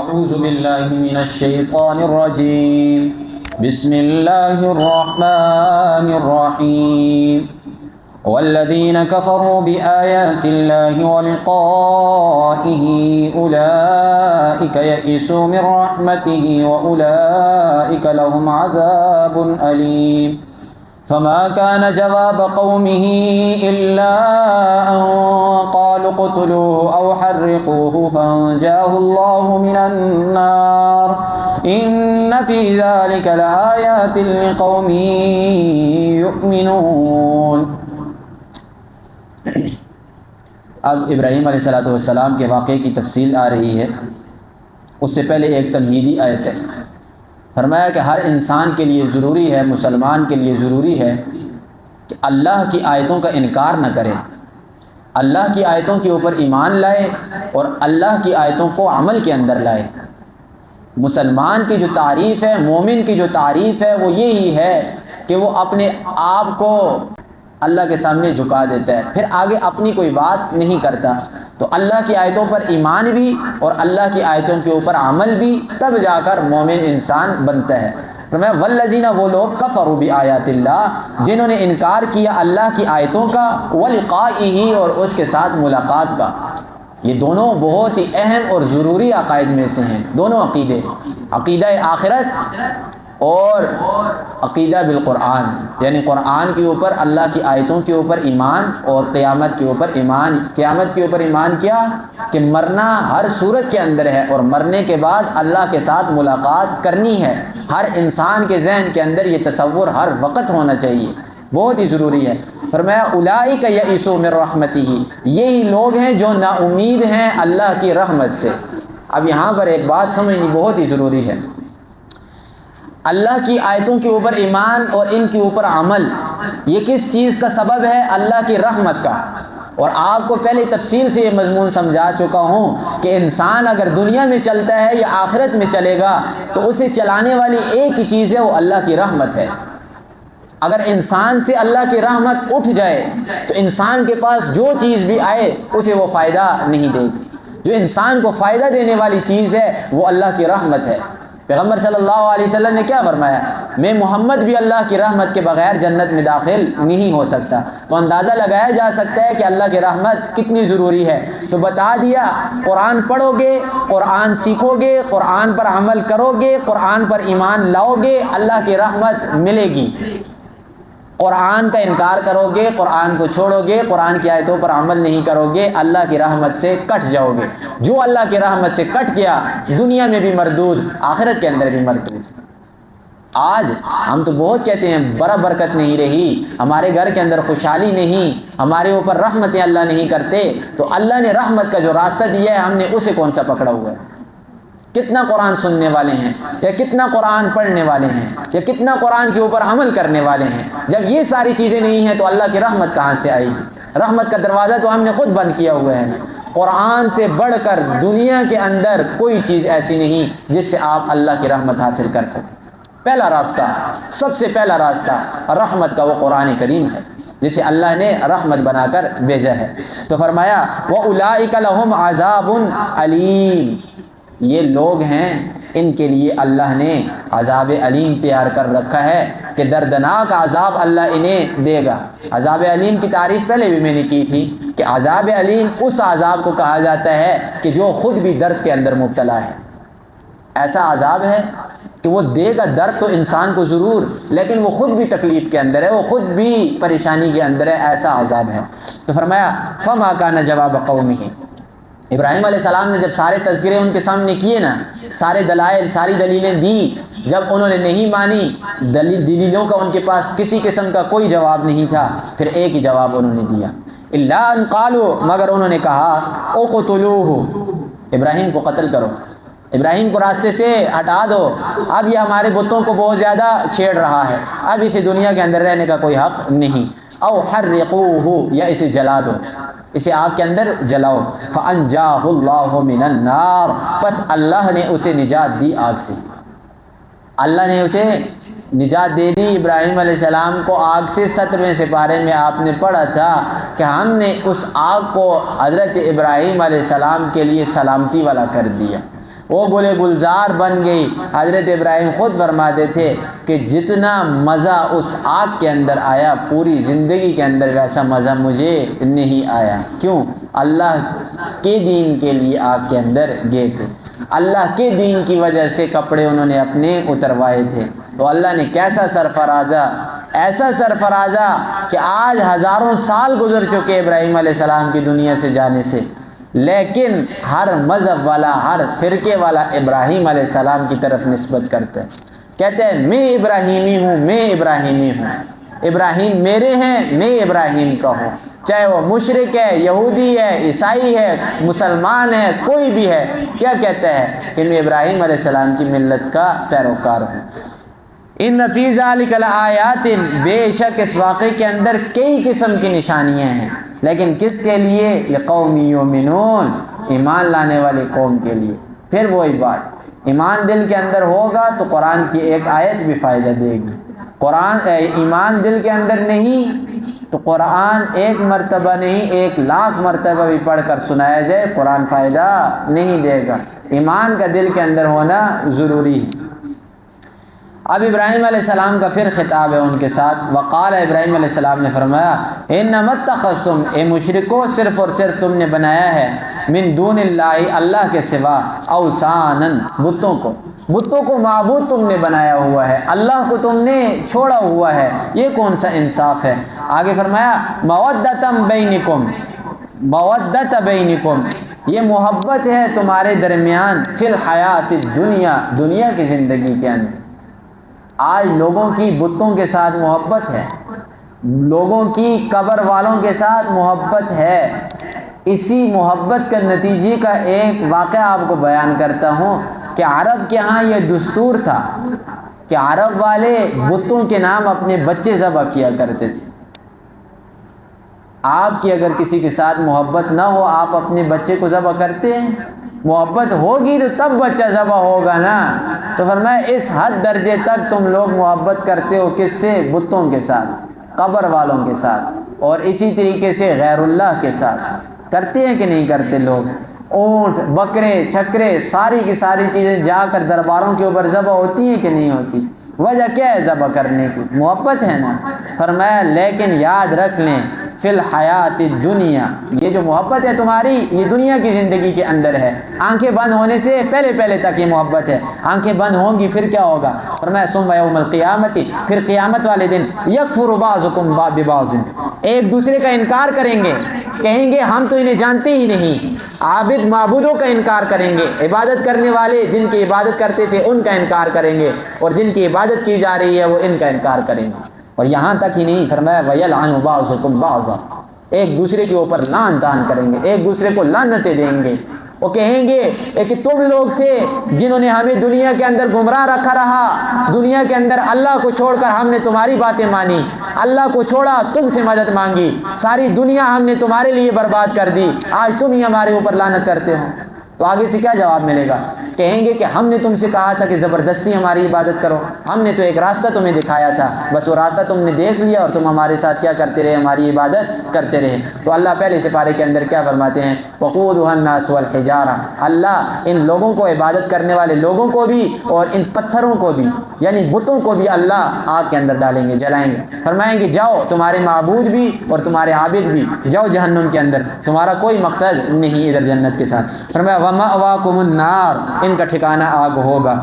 أعوذ بالله من الشيطان الرجيم بسم الله الرحمن الرحيم والذين كفروا بآيات الله ولقائه أولئك يئسوا من رحمته وأولئك لهم عذاب أليم فما كان جواب قومه إلا أن قالوا اقتلوه أو حرقوه فأنجاه الله من النار إن في ذلك لآيات لقوم يؤمنون۔ اب ابراہیم علیہ السلام کے واقعے کی تفصیل آ رہی ہے۔ اس سے پہلے ایک تمہیدی آیت ہے۔ فرمایا کہ ہر انسان کے لیے ضروری ہے، مسلمان کے لیے ضروری ہے کہ اللہ کی آیتوں کا انکار نہ کرے، اللہ کی آیتوں کے اوپر ایمان لائے اور اللہ کی آیتوں کو عمل کے اندر لائے۔ مسلمان کی جو تعریف ہے، مومن کی جو تعریف ہے، وہ یہی ہے کہ وہ اپنے آپ کو اللہ کے سامنے جھکا دیتا ہے، پھر آگے اپنی کوئی بات نہیں کرتا۔ تو اللہ کی آیتوں پر ایمان بھی اور اللہ کی آیتوں کے اوپر عمل بھی، تب جا کر مومن انسان بنتا ہے۔ فرمایا والذین، وہ لوگ کفروا بآیات اللہ، جنہوں نے انکار کیا اللہ کی آیتوں کا، ولقائہ، اور اس کے ساتھ ملاقات کا۔ یہ دونوں بہت ہی اہم اور ضروری عقائد میں سے ہیں، دونوں عقیدے، عقیدہ آخرت اور عقیدہ بالقرآن، یعنی قرآن کے اوپر، اللہ کی آیتوں کے اوپر ایمان اور قیامت کے اوپر ایمان۔ قیامت کے اوپر ایمان کیا کہ مرنا ہر صورت کے اندر ہے اور مرنے کے بعد اللہ کے ساتھ ملاقات کرنی ہے۔ ہر انسان کے ذہن کے اندر یہ تصور ہر وقت ہونا چاہیے، بہت ہی ضروری ہے۔ فرمایا اولئک یئسوا من رحمتہ، یہی لوگ ہیں جو نا امید ہیں اللہ کی رحمت سے۔ اب یہاں پر ایک بات سمجھنی بہت ہی ضروری ہے، اللہ کی آیتوں کے اوپر ایمان اور ان کے اوپر عمل، یہ کس چیز کا سبب ہے؟ اللہ کی رحمت کا۔ اور آپ کو پہلے تفصیل سے یہ مضمون سمجھا چکا ہوں کہ انسان اگر دنیا میں چلتا ہے یا آخرت میں چلے گا تو اسے چلانے والی ایک ہی چیز ہے، وہ اللہ کی رحمت ہے۔ اگر انسان سے اللہ کی رحمت اٹھ جائے تو انسان کے پاس جو چیز بھی آئے اسے وہ فائدہ نہیں دے گی۔ جو انسان کو فائدہ دینے والی چیز ہے وہ اللہ کی رحمت ہے۔ پیغمبر صلی اللہ علیہ وسلم نے کیا فرمایا؟ میں محمد بھی اللہ کی رحمت کے بغیر جنت میں داخل نہیں ہو سکتا۔ تو اندازہ لگایا جا سکتا ہے کہ اللہ کی رحمت کتنی ضروری ہے۔ تو بتا دیا، قرآن پڑھو گے، قرآن سیکھو گے، قرآن پر عمل کرو گے، قرآن پر ایمان لاؤ گے، اللہ کی رحمت ملے گی۔ قرآن کا انکار کرو گے، قرآن کو چھوڑو گے، قرآن کی آیتوں پر عمل نہیں کرو گے، اللہ کی رحمت سے کٹ جاؤ گے۔ جو اللہ کی رحمت سے کٹ گیا، دنیا میں بھی مردود، آخرت کے اندر بھی مردود۔ آج ہم تو بہت کہتے ہیں برکت نہیں رہی، ہمارے گھر کے اندر خوشحالی نہیں، ہمارے اوپر رحمتیں اللہ نہیں کرتے۔ تو اللہ نے رحمت کا جو راستہ دیا ہے، ہم نے اسے کون سا پکڑا ہوا ہے؟ کتنا قرآن سننے والے ہیں، یا کتنا قرآن پڑھنے والے ہیں، یا کتنا قرآن کے اوپر عمل کرنے والے ہیں؟ جب یہ ساری چیزیں نہیں ہیں تو اللہ کی رحمت کہاں سے آئے گی؟ رحمت کا دروازہ تو ہم نے خود بند کیا ہوا ہے۔ قرآن سے بڑھ کر دنیا کے اندر کوئی چیز ایسی نہیں جس سے آپ اللہ کی رحمت حاصل کر سکیں۔ پہلا راستہ، سب سے پہلا راستہ رحمت کا وہ قرآن کریم ہے، جسے اللہ نے رحمت بنا کر بھیجا ہے۔ تو فرمایا وَأُولَئِكَ لَهُمْ عَذَابٌ عَلِيمٌ، یہ لوگ ہیں ان کے لیے اللہ نے عذاب علیم تیار کر رکھا ہے کہ دردناک عذاب اللہ انہیں دے گا۔ عذاب علیم کی تعریف پہلے بھی میں نے کی تھی کہ عذاب علیم اس عذاب کو کہا جاتا ہے کہ جو خود بھی درد کے اندر مبتلا ہے۔ ایسا عذاب ہے کہ وہ دے گا درد تو انسان کو ضرور، لیکن وہ خود بھی تکلیف کے اندر ہے، وہ خود بھی پریشانی کے اندر ہے، ایسا عذاب ہے۔ تو فرمایا فما کان جواب قومہ، ابراہیم علیہ السلام نے جب سارے تذکرے ان کے سامنے کیے نا، سارے دلائل، ساری دلیلیں دی، جب انہوں نے نہیں مانی، دلیلوں کا ان کے پاس کسی قسم کا کوئی جواب نہیں تھا، پھر ایک ہی جواب انہوں نے دیا، الا ان قالوا، مگر انہوں نے کہا اقتلوہ، ابراہیم کو قتل کرو، ابراہیم کو راستے سے ہٹا دو، اب یہ ہمارے بتوں کو بہت زیادہ چھیڑ رہا ہے، اب اسے دنیا کے اندر رہنے کا کوئی حق نہیں، او حرقوہ، یا اسے جلا دو، اسے آگ کے اندر جلاؤ، فَأَنْجَاهُ اللَّهُ مِنَ النَّارِ، پس اللہ نے اسے نجات دی آگ سے، اللہ نے اسے نجات دے دی۔ ابراہیم علیہ السلام کو آگ سے 17ویں سپارے میں آپ نے پڑھا تھا کہ ہم نے اس آگ کو حضرت ابراہیم علیہ السلام کے لیے سلامتی والا کر دیا۔ وہ گل گلزار بن گئی۔ حضرت ابراہیم خود فرماتے تھے کہ جتنا مزہ اس آگ کے اندر آیا پوری زندگی کے اندر ویسا مزہ مجھے نہیں آیا۔ کیوں؟ اللہ کے دین کے لیے آگ کے اندر گئے تھے، اللہ کے دین کی وجہ سے کپڑے انہوں نے اپنے اتروائے تھے۔ تو اللہ نے کیسا سرفرازہ، ایسا سرفرازہ کہ آج ہزاروں سال گزر چکے ابراہیم علیہ السلام کی دنیا سے جانے سے، لیکن ہر مذہب والا، ہر فرقے والا ابراہیم علیہ السلام کی طرف نسبت کرتا ہے، کہتے ہیں میں ابراہیمی ہوں، میں ابراہیمی ہوں، ابراہیم میرے ہیں، میں ابراہیم کا ہوں، چاہے وہ مشرک ہے، یہودی ہے، عیسائی ہے، مسلمان ہے، کوئی بھی ہے، کیا کہتا ہے کہ میں ابراہیم علیہ السلام کی ملت کا پیروکار ہوں۔ ان فی ذلک لآیات، بے شک اس واقعے کے اندر کئی قسم کی نشانیاں ہیں، لیکن کس کے لیے؟ لقوم یؤمنون، ایمان لانے والی قوم کے لیے۔ پھر وہی بات، ایمان دل کے اندر ہوگا تو قرآن کی ایک آیت بھی فائدہ دے گی، ایمان دل کے اندر نہیں تو قرآن ایک مرتبہ نہیں 1,00,000 مرتبہ بھی پڑھ کر سنایا جائے قرآن فائدہ نہیں دے گا۔ ایمان کا دل کے اندر ہونا ضروری ہے۔ اب ابراہیم علیہ السلام کا پھر خطاب ہے ان کے ساتھ۔ وقال، ابراہیم علیہ السلام نے فرمایا، انما اتخذتم، اے مشرکو صرف اور صرف تم نے بنایا ہے، من دون اللہ، اللہ کے سوا، اوثانا، بتوں کو معبود تم نے بنایا ہوا ہے، اللہ کو تم نے چھوڑا ہوا ہے، یہ کون سا انصاف ہے؟ آگے فرمایا مودۃ بینکم، مودۃ بینکم، یہ محبت ہے تمہارے درمیان، فی الحیات الدنیا، دنیا کی زندگی کے اندر۔ آج لوگوں کی بتوں کے ساتھ محبت ہے، لوگوں کی قبر والوں کے ساتھ محبت ہے۔ اسی محبت کا نتیجے کا ایک واقعہ آپ کو بیان کرتا ہوں کہ عرب کے ہاں یہ دستور تھا کہ عرب والے بتوں کے نام اپنے بچے ذبح کیا کرتے تھے۔ آپ کی اگر کسی کے ساتھ محبت نہ ہو، آپ اپنے بچے کو ذبح کرتے ہیں؟ محبت ہوگی تو تب بچہ ذبح ہوگا نا۔ تو فرمایا اس حد درجے تک تم لوگ محبت کرتے ہو، کس سے؟ بتوں کے ساتھ، قبر والوں کے ساتھ، اور اسی طریقے سے غیر اللہ کے ساتھ۔ کرتے ہیں کہ نہیں کرتے لوگ؟ اونٹ، بکرے، چھکرے، ساری کی ساری چیزیں جا کر درباروں کے اوپر ذبح ہوتی ہیں کہ نہیں ہوتی؟ وجہ کیا ہے ذبح کرنے کی؟ محبت ہے نا۔ فرمایا لیکن یاد رکھ لیں، فی الحیات الدنیا، یہ جو محبت ہے تمہاری، یہ دنیا کی زندگی کے اندر ہے، آنکھیں بند ہونے سے پہلے تک یہ محبت ہے، آنکھیں بند ہوں گی پھر کیا ہوگا؟ فرمایا ثم یوم القیامت، پھر قیامت والے دن، یکفر بعضکم ببعض، ایک دوسرے کا انکار کریں گے، کہیں گے ہم تو انہیں جانتے ہی نہیں، عابد معبودوں کا انکار کریں گے، عبادت کرنے والے جن کی عبادت کرتے تھے ان کا انکار کریں گے، اور جن کی عبادت کی جا رہی ہے وہ ان کا انکار کریں گے۔ اور یہاں تک ہی نہیں، فرمایا وَيَلْعَنُ بَعْضُكُمْ بَعْضًا، ایک دوسرے کے اوپر لعن طعن کریں گے، ایک دوسرے کو لعنتیں دیں گے۔ وہ کہیں گے کہ تم لوگ تھے جنہوں نے ہمیں دنیا کے اندر گمراہ رکھا رہا، دنیا کے اندر اللہ کو چھوڑ کر ہم نے تمہاری باتیں مانی، اللہ کو چھوڑا تم سے مدد مانگی، ساری دنیا ہم نے تمہارے لیے برباد کر دی، آج تم ہی ہمارے اوپر لعنت کرتے ہو۔ تو آگے سے کیا جواب ملے گا؟ کہیں گے کہ ہم نے تم سے کہا تھا کہ زبردستی ہماری عبادت کرو، ہم نے تو ایک راستہ تمہیں دکھایا تھا، بس وہ راستہ تم نے دیکھ لیا اور تم ہمارے ساتھ کیا کرتے رہے؟ ہماری عبادت کرتے رہے۔ تو اللہ پہلے سپارے کے اندر کیا فرماتے ہیں؟ وقودها الناس والحجارہ، اللہ ان لوگوں کو، عبادت کرنے والے لوگوں کو بھی اور ان پتھروں کو بھی، یعنی بتوں کو بھی اللہ آگ کے اندر ڈالیں گے، جلائیں گے، فرمائیں گے جاؤ تمہارے معبود بھی اور تمہارے عابد بھی جاؤ جہنم کے اندر، تمہارا کوئی مقصد نہیں ادھر جنت کے ساتھ۔ فرمایا وَمَأْوَاكُمُ النَّارُ، ان کا ٹھکانہ آگ ہوگا،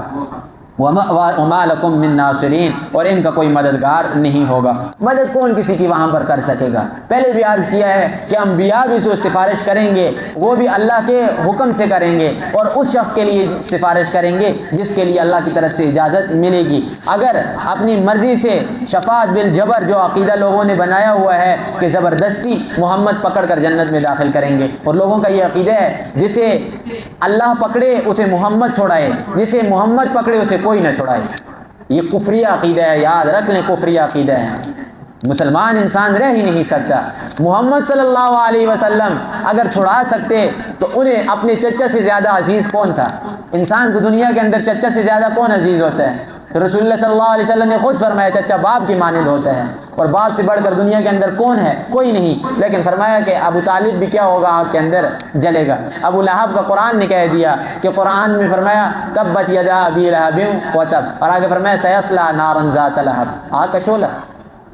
وَمَا لَكُم مِّن نَاصِرِينَ، اور ان کا کوئی مددگار نہیں ہوگا۔ مدد کون کسی کی وہاں پر کر سکے گا؟ پہلے بھی عرض کیا ہے کہ انبیاء بھی جو سفارش کریں گے وہ بھی اللہ کے حکم سے کریں گے، اور اس شخص کے لیے سفارش کریں گے جس کے لیے اللہ کی طرف سے اجازت ملے گی۔ اگر اپنی مرضی سے شفاعت بالجبر، جو عقیدہ لوگوں نے بنایا ہوا ہے کہ زبردستی محمد پکڑ کر جنت میں داخل کریں گے، اور لوگوں کا یہ عقیدہ ہے جسے اللہ پکڑے اسے محمد چھوڑائے، جسے محمد پکڑے اسے کوئی نہ چھوڑائے، یہ کفری عقیدہ ہے، یاد رکھ لیں کفری عقیدہ ہے۔ مسلمان انسان رہ ہی نہیں سکتا۔ محمد صلی اللہ علیہ وسلم اگر چھڑا سکتے تو انہیں اپنے چچا سے زیادہ عزیز کون تھا؟ انسان کو دنیا کے اندر چچا سے زیادہ کون عزیز ہوتا ہے؟ تو رسول اللہ صلی اللہ علیہ وسلم نے خود فرمایا چچا باپ کی مانند ہوتا ہے، اور باپ سے بڑھ کر دنیا کے اندر کون ہے؟ کوئی نہیں۔ لیکن فرمایا کہ ابو طالب بھی کیا ہوگا؟ آگ کے اندر جلے گا۔ ابو لہب کا قرآن نے کہہ دیا کہ قرآن میں فرمایا تبت یدا ابی لہب وتب، اور آگے فرمایا سیصلی نارا ذات لہب، آگ کا شعلہ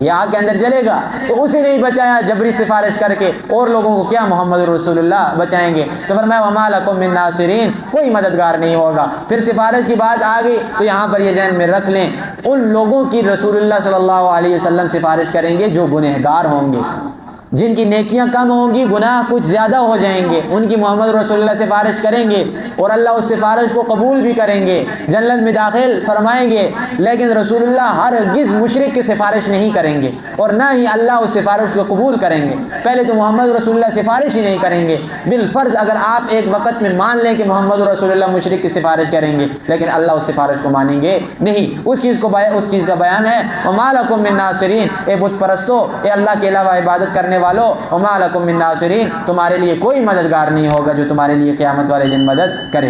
یہ آگ کے اندر جلے گا۔ تو اسے نہیں بچایا جبری سفارش کر کے، اور لوگوں کو کیا محمد رسول اللہ بچائیں گے؟ تو فرمایا وما لکم من ناصرین، کوئی مددگار نہیں ہوگا۔ پھر سفارش کی بات آ گئی تو یہاں پر یہ ذہن میں رکھ لیں، ان لوگوں کی رسول اللہ صلی اللہ علیہ وسلم سفارش کریں گے جو گنہگار ہوں گے، جن کی نیکیاں کم ہوں گی، گناہ کچھ زیادہ ہو جائیں گے، ان کی محمد رسول اللہ سفارش کریں گے، اور اللہ اس سفارش کو قبول بھی کریں گے، جنت میں داخل فرمائیں گے۔ لیکن رسول اللہ ہرگز مشرک کی سفارش نہیں کریں گے، اور نہ ہی اللہ اس سفارش کو قبول کریں گے۔ پہلے تو محمد رسول اللہ سفارش ہی نہیں کریں گے، بالفرض اگر آپ ایک وقت میں مان لیں کہ محمد رسول اللہ مشرک کی سفارش کریں گے، لیکن اللہ اس سفارش کو مانیں گے نہیں۔ اس چیز کا بیان ہے وما لکم من ناصرین، اے بت پرستو، اے اللہ کے علاوہ عبادت کرنے والو، وما لکم من ناصرین، تمہارے لیے کوئی مددگار نہیں ہوگا جو تمہارے لیے قیامت والے دن مدد کرے۔